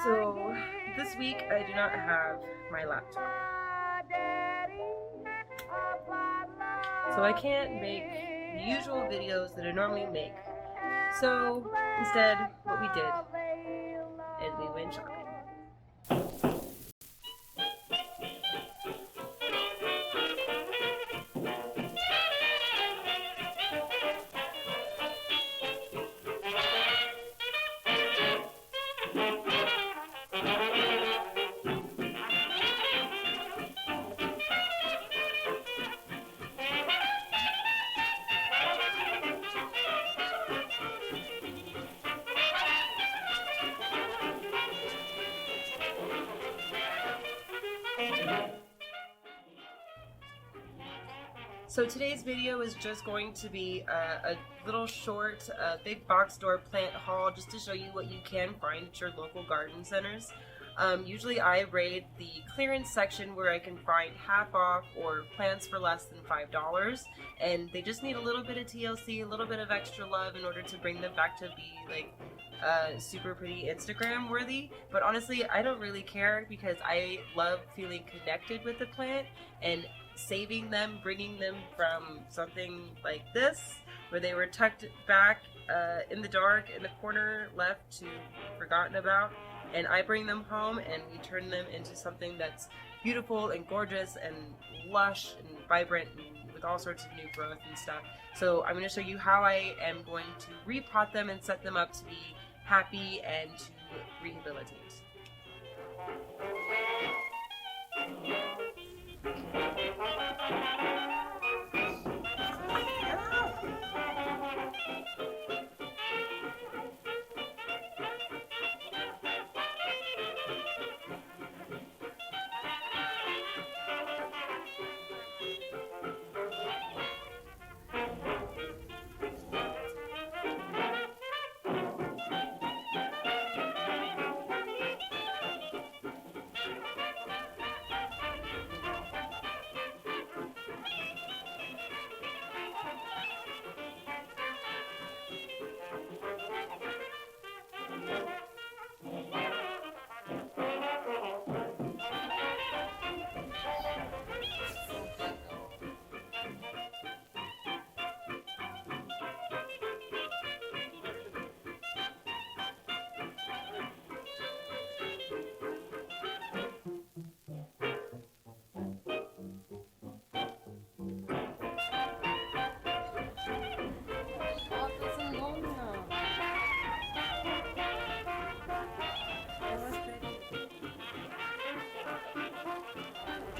So this week I do not have my laptop, so I can't make the usual videos that I normally make. So instead what we did is we went shopping. So today's video is just going to be a little short, big box store plant haul just to show you what you can find at your local garden centers. Usually I raid the clearance section where I can find half off or plants for less than $5, and they just need a little bit of TLC, a little bit of extra love in order to bring them back to be like super pretty Instagram worthy. But honestly, I don't really care because I love feeling connected with the plant and saving them, bringing them from something like this where they were tucked back in the dark in the corner left to forgotten about, and I bring them home and we turn them into something that's beautiful and gorgeous and lush and vibrant and with all sorts of new growth and stuff. So I'm going to show you how I am going to repot them and set them up to be happy and to rehabilitate.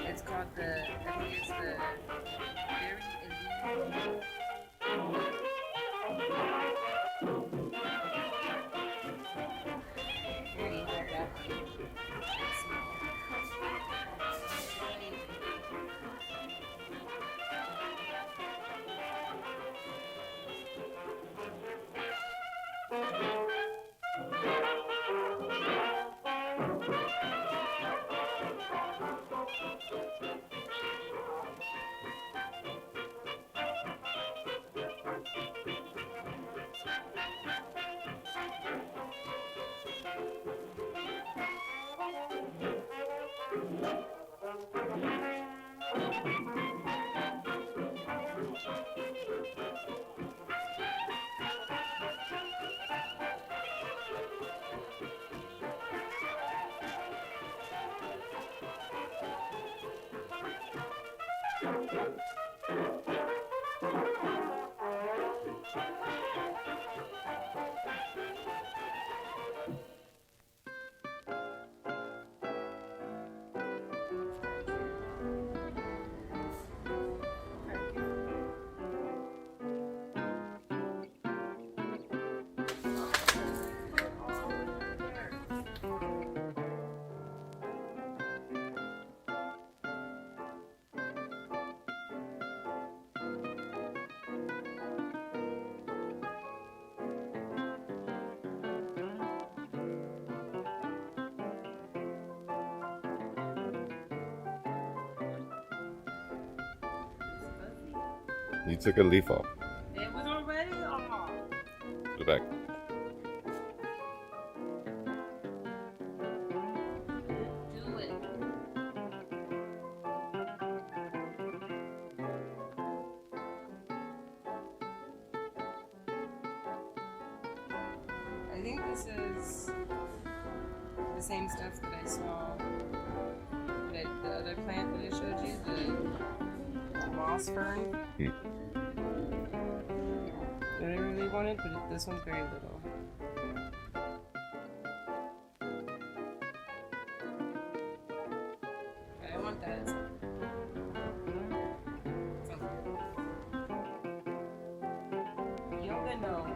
It's called I think it's the Berry Illusion. Here you go. It's small. You took a leaf off. It was already off. Go back. think this is the same stuff that I saw. The other plant that I showed you, the moss fern. That I really wanted, but this one's very little. Okay, I want that. Yoga gnome.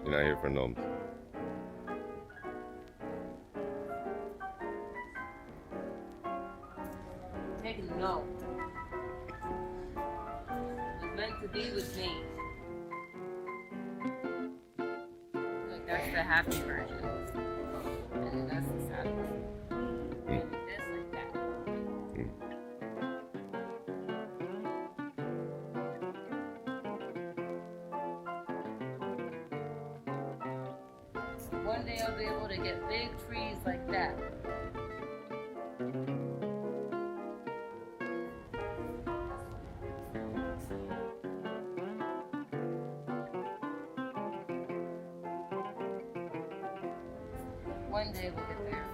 You're not here for gnomes. Take a gnome. It's meant to be with me. Like, that's the happy version. And then that's the sad one. And this like that. One day I'll be able to get big trees like that. One day we'll get there.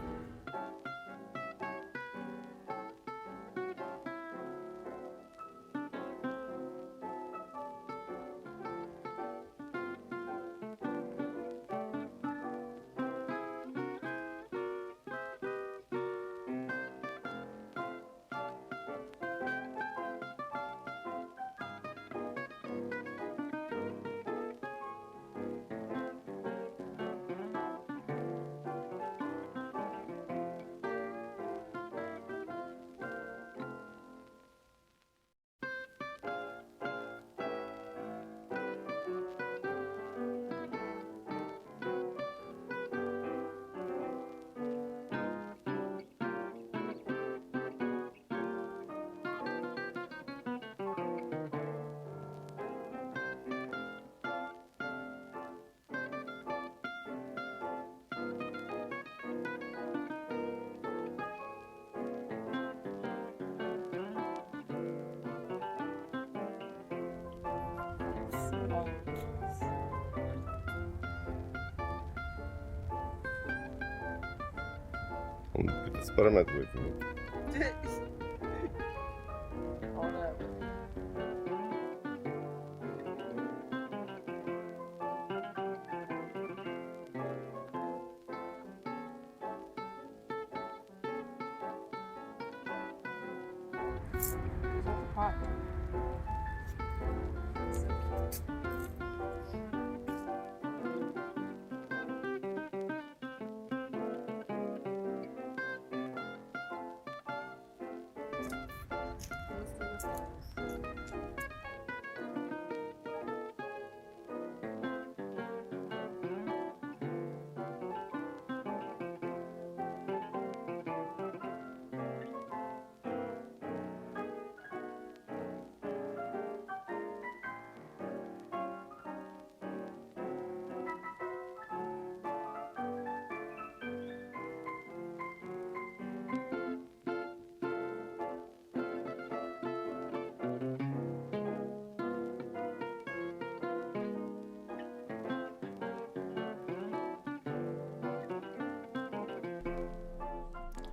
Get the spider-man away from me. Hold up. Where's the pot?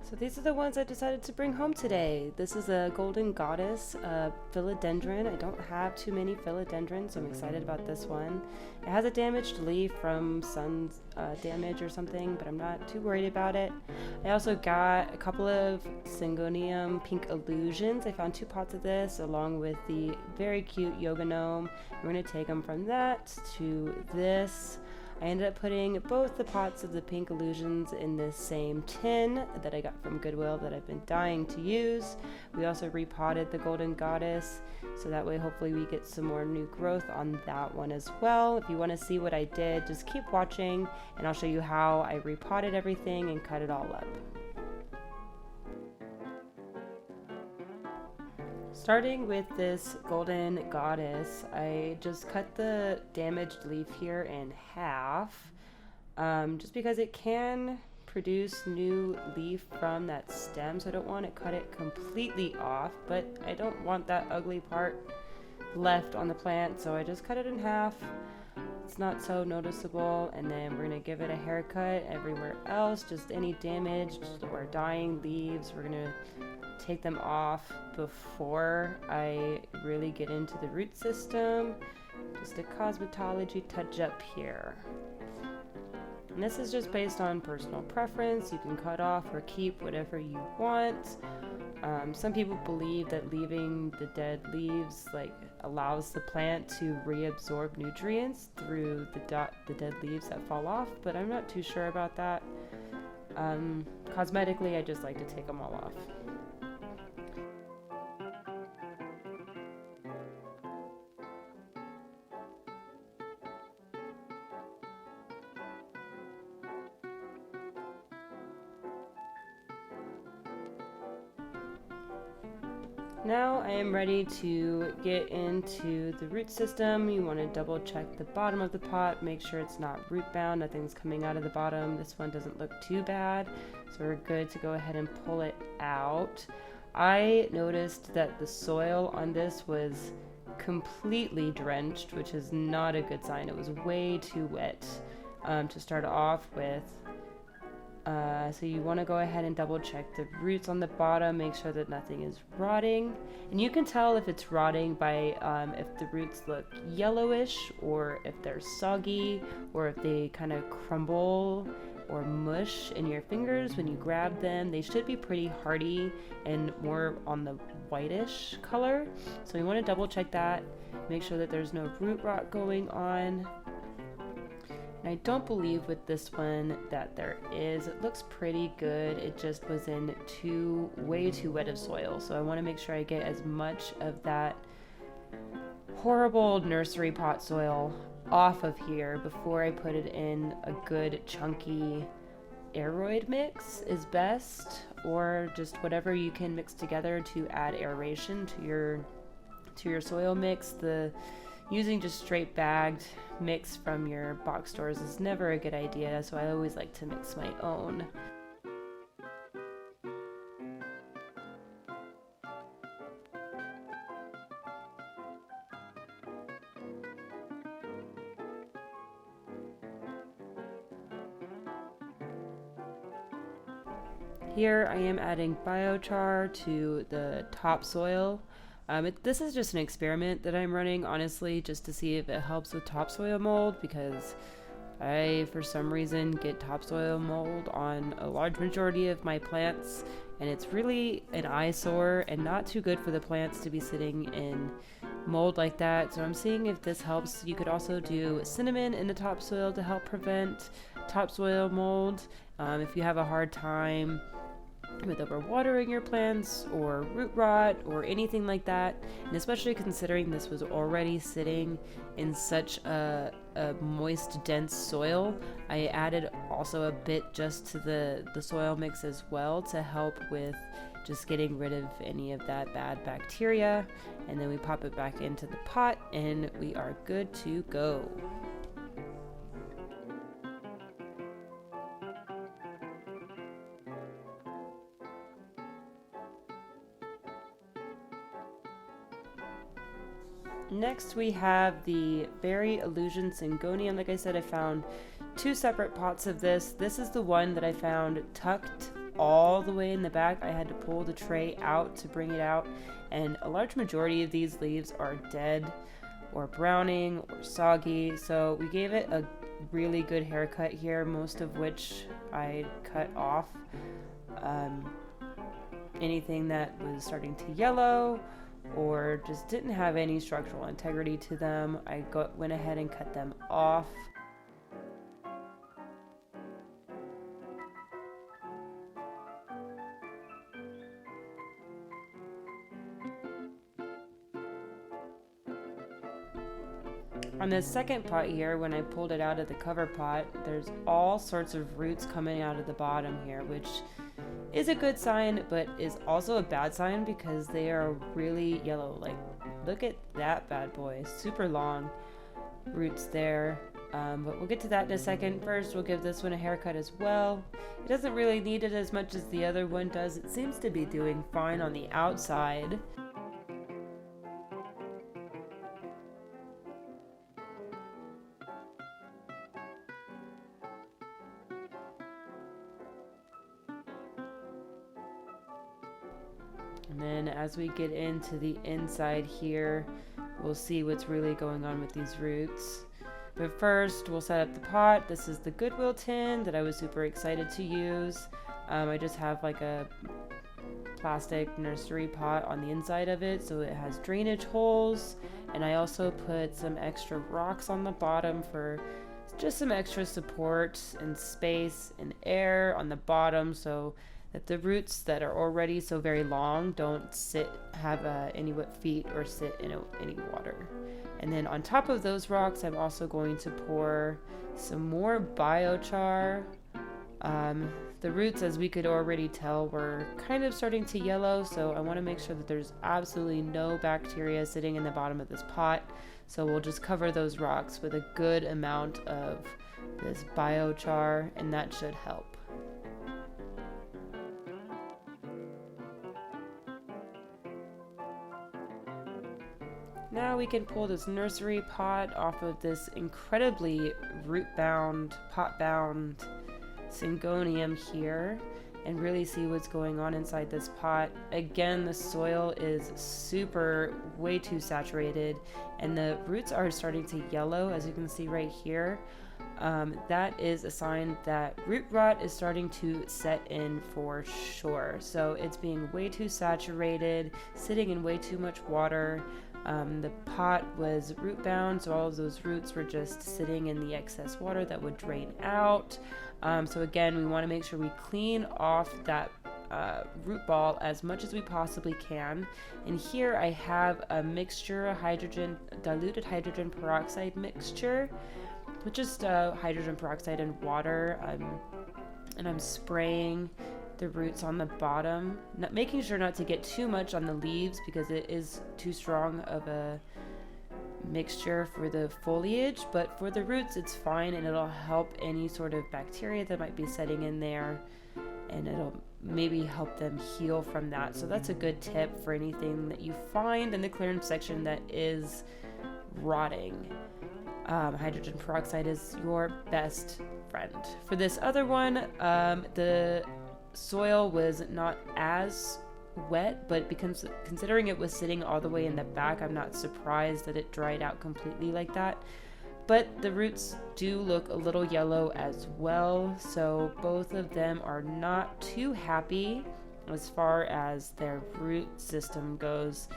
So these are the ones I decided to bring home today. This is a golden goddess, philodendron. I don't have too many philodendrons, so I'm excited about this one. It has a damaged leaf from sun damage or something, but I'm not too worried about it. I also got a couple of Syngonium pink illusions. I found 2 pots of this along with the very cute yoga gnome. We're going to take them from that to this. I ended up putting both the pots of the pink illusions in this same tin that I got from Goodwill that I've been dying to use. We also repotted the golden goddess, so that way hopefully we get some more new growth on that one as well. If you want to see what I did, just keep watching and I'll show you how I repotted everything and cut it all up. Starting with this golden goddess, I just cut the damaged leaf here in half, just because it can produce new leaf from that stem, so I don't want to cut it completely off, but I don't want that ugly part left on the plant, so I just cut it in half. it's not so noticeable. And then we're gonna give it a haircut. Everywhere else, just any damaged or dying leaves, we're gonna take them off before I really get into the root system. Just a cosmetology touch up here. And this is just based on personal preference. You can cut off or keep whatever you want. Some people believe that leaving the dead leaves allows the plant to reabsorb nutrients through the dead leaves that fall off, but I'm not too sure about that. Cosmetically, I just like to take them all off. Now I am ready to get into the root system. You want to double check the bottom of the pot, make sure it's not root bound, nothing's coming out of the bottom. This one doesn't look too bad, so we're good to go ahead and pull it out. I noticed that the soil on this was completely drenched, which is not a good sign. It was way too wet to start off with. So you want to go ahead and double check the roots on the bottom, make sure that nothing is rotting. And you can tell if it's rotting by if the roots look yellowish, or if they're soggy, or if they kind of crumble or mush in your fingers when you grab them. They should be pretty hardy and more on the whitish color. So you want to double check that, make sure that there's no root rot going on. And I don't believe with this one that there is. It looks pretty good. It just was in way too wet of soil. So I want to make sure I get as much of that horrible nursery pot soil off of here before I put it in a good chunky aeroid mix is best, or just whatever you can mix together to add aeration to your soil mix. Using just straight bagged mix from your box stores is never a good idea, so I always like to mix my own. Here I am adding biochar to the topsoil. This is just an experiment that I'm running, honestly, just to see if it helps with topsoil mold, because I, for some reason, get topsoil mold on a large majority of my plants, and it's really an eyesore and not too good for the plants to be sitting in mold like that. So I'm seeing if this helps. You could also do cinnamon in the topsoil to help prevent topsoil mold. If you have a hard time with overwatering your plants or root rot or anything like that, and especially considering this was already sitting in such a moist, dense soil, I added also a bit just to the soil mix as well to help with just getting rid of any of that bad bacteria. And then we pop it back into the pot and we are good to go. Next we have the Berry Illusion Syngonium. Like I said, I found 2 separate pots of this. This is the one that I found tucked all the way in the back. I had to pull the tray out to bring it out, and a large majority of these leaves are dead or browning or soggy, so we gave it a really good haircut here, most of which I cut off. Anything that was starting to yellow or just didn't have any structural integrity to them, I went ahead and cut them off. On this second pot here, when I pulled it out of the cover pot, there's all sorts of roots coming out of the bottom here, which is a good sign, but is also a bad sign because they are really yellow. Like, look at that bad boy, super long roots there. But we'll get to that in a second. First, we'll give this one a haircut as well. It doesn't really need it as much as the other one does. It seems to be doing fine on the outside. And then as we get into the inside here, we'll see what's really going on with these roots. But first, we'll set up the pot. This is the Goodwill tin that I was super excited to use. I just have like a plastic nursery pot on the inside of it, so it has drainage holes. And I also put some extra rocks on the bottom for just some extra support and space and air on the bottom, so that the roots that are already so very long don't have any wet feet or sit in any water. And then on top of those rocks, I'm also going to pour some more biochar. The roots, as we could already tell, were kind of starting to yellow, so I want to make sure that there's absolutely no bacteria sitting in the bottom of this pot. So we'll just cover those rocks with a good amount of this biochar, and that should help. Now we can pull this nursery pot off of this incredibly root-bound, pot-bound Syngonium here and really see what's going on inside this pot. Again, the soil is way too saturated, and the roots are starting to yellow, as you can see right here. That is a sign that root rot is starting to set in for sure. So it's being way too saturated, sitting in way too much water. The pot was root bound, so all of those roots were just sitting in the excess water that would drain out. So again, we want to make sure we clean off that root ball as much as we possibly can. And here I have a mixture, diluted hydrogen peroxide mixture, with just hydrogen peroxide and water. And I'm spraying the roots on the bottom, making sure not to get too much on the leaves because it is too strong of a mixture for the foliage, but for the roots it's fine, and it'll help any sort of bacteria that might be setting in there, and it'll maybe help them heal from that. So that's a good tip for anything that you find in the clearance section that is rotting. Hydrogen peroxide is your best friend. For this other one, the soil was not as wet, but because considering it was sitting all the way in the back, I'm not surprised that it dried out completely like that. But the roots do look a little yellow as well, so both of them are not too happy as far as their root system goes.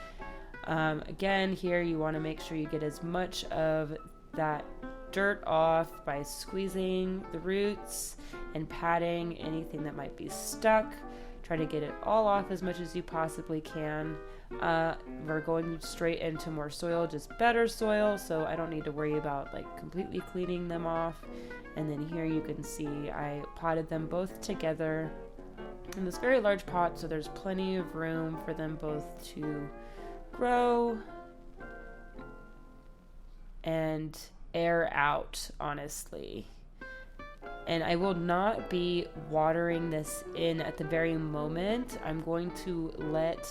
Again, here you want to make sure you get as much of that dirt off by squeezing the roots and patting anything that might be stuck. Try to get it all off as much as you possibly can. We're going straight into more soil, just better soil, so I don't need to worry about like completely cleaning them off. And then here you can see I potted them both together in this very large pot, so there's plenty of room for them both to grow and air out, honestly. And I will not be watering this in at the very moment. I'm going to let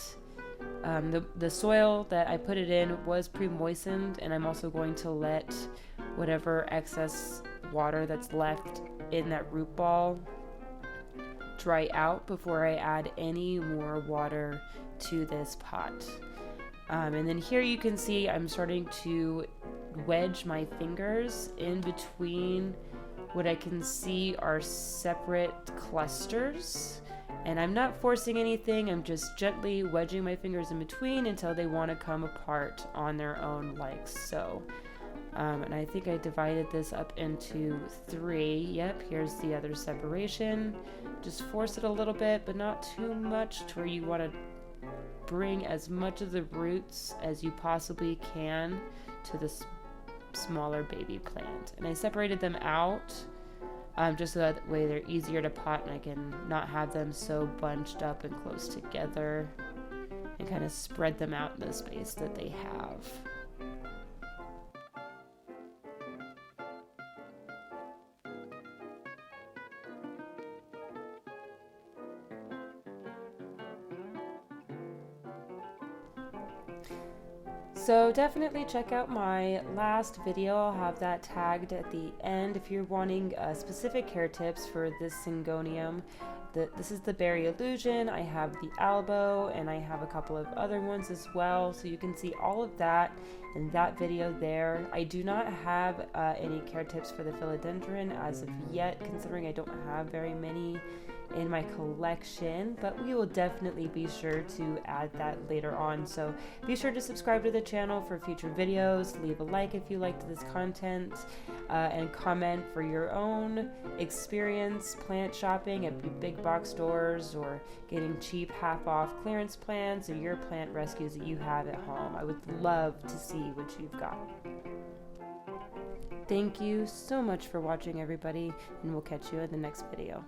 the soil that I put it in was pre-moistened, and I'm also going to let whatever excess water that's left in that root ball dry out before I add any more water to this pot. And then here you can see I'm starting to wedge my fingers in between what I can see are separate clusters, and I'm not forcing anything. I'm just gently wedging my fingers in between until they want to come apart on their own, like so. And I think I divided this up into 3. Yep, here's the other separation. Just force it a little bit, but not too much to where you want to bring as much of the roots as you possibly can to this smaller baby plant. And I separated them out just so that way they're easier to pot and I can not have them so bunched up and close together, and kind of spread them out in the space that they have. So definitely check out my last video. I'll have that tagged at the end if you're wanting specific care tips for this Syngonium. this is the Berry Illusion. I have the Albo, and I have a couple of other ones as well. So you can see all of that in that video there. I do not have any care tips for the philodendron as of yet, considering I don't have very many in my collection, but we will definitely be sure to add that later on. So be sure to subscribe to the channel for future videos, leave a like if you liked this content, and comment for your own experience plant shopping at big box stores or getting cheap half off clearance plants or your plant rescues that you have at home. I would love to see what you've got. Thank you so much for watching, everybody, and we'll catch you in the next video.